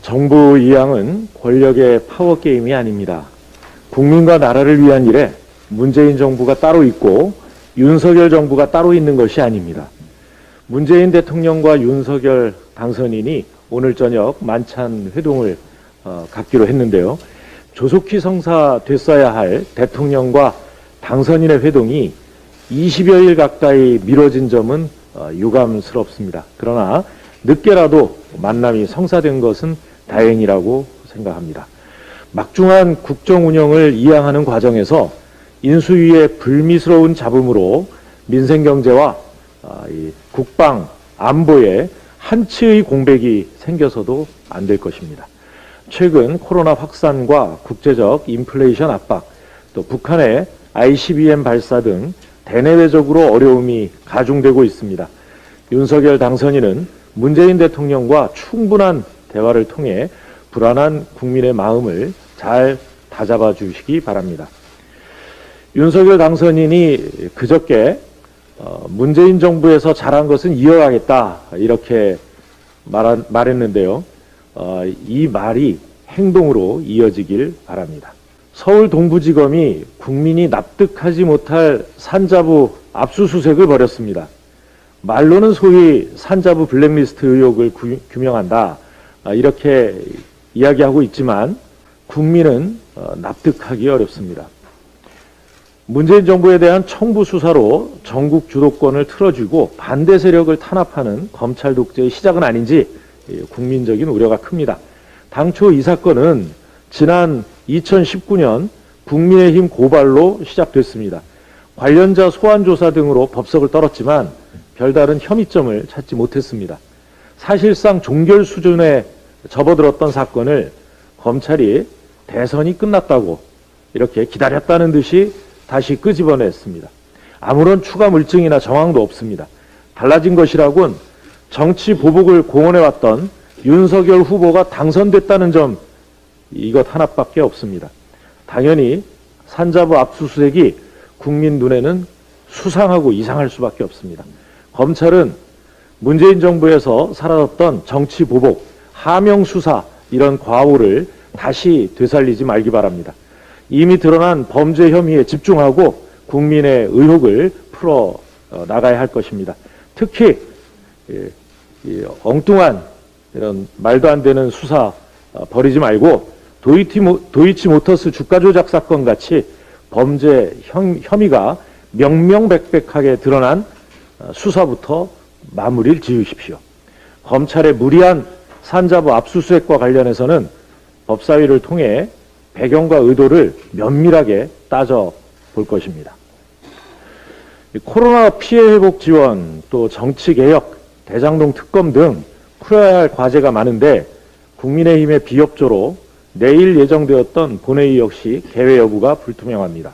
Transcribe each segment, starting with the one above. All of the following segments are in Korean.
정부 이양은 권력의 파워게임이 아닙니다. 국민과 나라를 위한 일에 문재인 정부가 따로 있고 윤석열 정부가 따로 있는 것이 아닙니다. 문재인 대통령과 윤석열 당선인이 오늘 저녁 만찬 회동을 갖기로 했는데요. 조속히 성사됐어야 할 대통령과 당선인의 회동이 20여일 가까이 미뤄진 점은 유감스럽습니다. 그러나 늦게라도 만남이 성사된 것은 다행이라고 생각합니다. 막중한 국정 운영을 이양하는 과정에서 인수위의 불미스러운 잡음으로 민생 경제와 국방, 안보에 한치의 공백이 생겨서도 안 될 것입니다. 최근 코로나 확산과 국제적 인플레이션 압박, 또 북한의 ICBM 발사 등 대내외적으로 어려움이 가중되고 있습니다. 윤석열 당선인은 문재인 대통령과 충분한 대화를 통해 불안한 국민의 마음을 잘 다잡아 주시기 바랍니다. 윤석열 당선인이 그저께 문재인 정부에서 잘한 것은 이어가겠다 이렇게 말했는데요. 이 말이 행동으로 이어지길 바랍니다. 서울 동부지검이 국민이 납득하지 못할 산자부 압수수색을 벌였습니다. 말로는 소위 산자부 블랙리스트 의혹을 규명한다 이렇게 이야기하고 있지만 국민은 납득하기 어렵습니다. 문재인 정부에 대한 청부 수사로 전국 주도권을 틀어쥐고 반대 세력을 탄압하는 검찰 독재의 시작은 아닌지 국민적인 우려가 큽니다. 당초 이 사건은 지난 2019년 국민의힘 고발로 시작됐습니다. 관련자 소환조사 등으로 법석을 떨었지만 별다른 혐의점을 찾지 못했습니다. 사실상 종결 수준에 접어들었던 사건을 검찰이 대선이 끝났다고 이렇게 기다렸다는 듯이 다시 끄집어냈습니다. 아무런 추가 물증이나 정황도 없습니다. 달라진 것이라곤 정치 보복을 공언해왔던 윤석열 후보가 당선됐다는 점 이것 하나밖에 없습니다. 당연히 산자부 압수수색이 국민 눈에는 수상하고 이상할 수밖에 없습니다. 검찰은 문재인 정부에서 사라졌던 정치 보복, 하명 수사 이런 과오를 다시 되살리지 말기 바랍니다. 이미 드러난 범죄 혐의에 집중하고 국민의 의혹을 풀어 나가야 할 것입니다. 특히 엉뚱한 이런 말도 안 되는 수사 벌이지 말고 도이치모터스 주가 조작 사건 같이 범죄 혐의가 명명백백하게 드러난 수사부터 마무리를 지으십시오. 검찰의 무리한 산자부 압수수색과 관련해서는 법사위를 통해 배경과 의도를 면밀하게 따져볼 것입니다. 코로나 피해 회복 지원, 또 정치개혁, 대장동 특검 등 풀어야 할 과제가 많은데 국민의힘의 비협조로 내일 예정되었던 본회의 역시 개회 여부가 불투명합니다.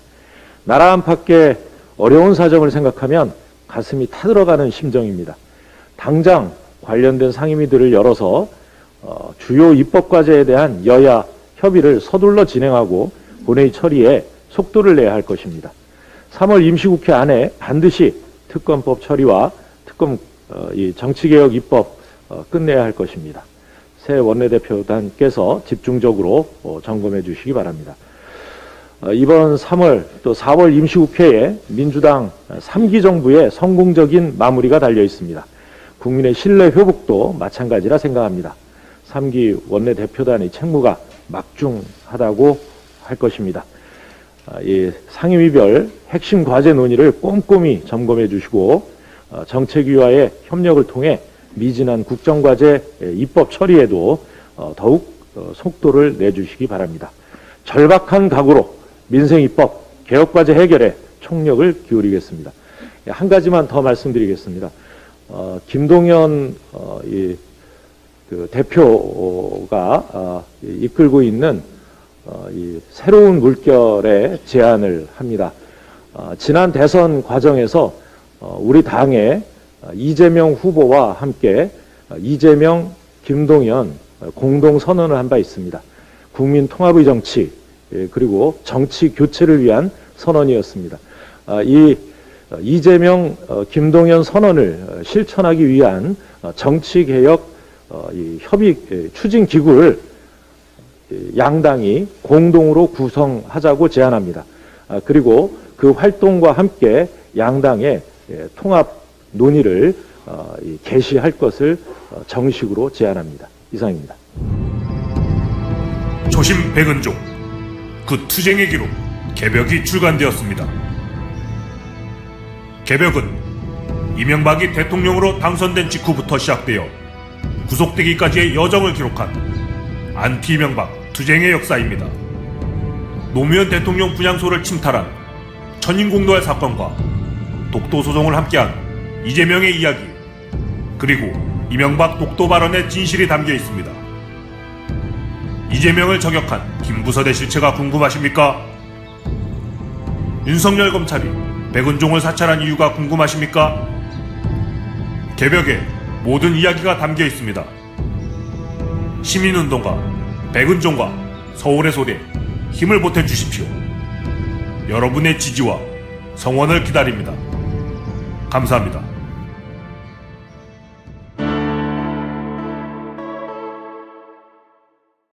나라 안팎의 어려운 사정을 생각하면 가슴이 타들어가는 심정입니다. 당장 관련된 상임위들을 열어서 주요 입법과제에 대한 여야 협의를 서둘러 진행하고 본회의 처리에 속도를 내야 할 것입니다. 3월 임시국회 안에 반드시 특검법 처리와 이 정치개혁 입법 끝내야 할 것입니다. 새 원내대표단께서 집중적으로 점검해 주시기 바랍니다. 이번 3월 또 4월 임시국회에 민주당 3기 정부의 성공적인 마무리가 달려 있습니다. 국민의 신뢰 회복도 마찬가지라 생각합니다. 3기 원내대표단의 책무가 막중하다고 할 것입니다. 이 상임위별 핵심 과제 논의를 꼼꼼히 점검해 주시고 정책위와의 협력을 통해 미진한 국정과제 입법 처리에도 더욱 속도를 내주시기 바랍니다. 절박한 각오로 민생 입법 개혁과제 해결에 총력을 기울이겠습니다. 한 가지만 더 말씀드리겠습니다. 김동연 그 대표가 이끌고 있는 이 새로운 물결의 제안을 합니다. 지난 대선 과정에서 우리 당의 이재명 후보와 함께 이재명, 김동연 공동 선언을 한 바 있습니다. 국민 통합의 정치 그리고 정치 교체를 위한 선언이었습니다. 이 이재명, 김동연 선언을 실천하기 위한 정치 개혁 이 협의 추진 기구를 양당이 공동으로 구성하자고 제안합니다. 그리고 그 활동과 함께 양당의 통합 논의를 개시할 것을 정식으로 제안합니다. 이상입니다. 초심 백은종, 그 투쟁의 기록 개벽이 출간되었습니다. 개벽은 이명박이 대통령으로 당선된 직후부터 시작되어 구속되기까지의 여정을 기록한 안티 이명박 투쟁의 역사입니다. 노무현 대통령 분향소를 침탈한 천인공노할 사건과 독도 소송을 함께한 이재명의 이야기, 그리고 이명박 독도 발언의 진실이 담겨 있습니다. 이재명을 저격한 김부선의 실체가 궁금하십니까? 윤석열 검찰이 백은종을 사찰한 이유가 궁금하십니까? 개벽에 모든 이야기가 담겨 있습니다. 시민운동가 백은종과 서울의 소리에 힘을 보태주십시오. 여러분의 지지와 성원을 기다립니다. 감사합니다.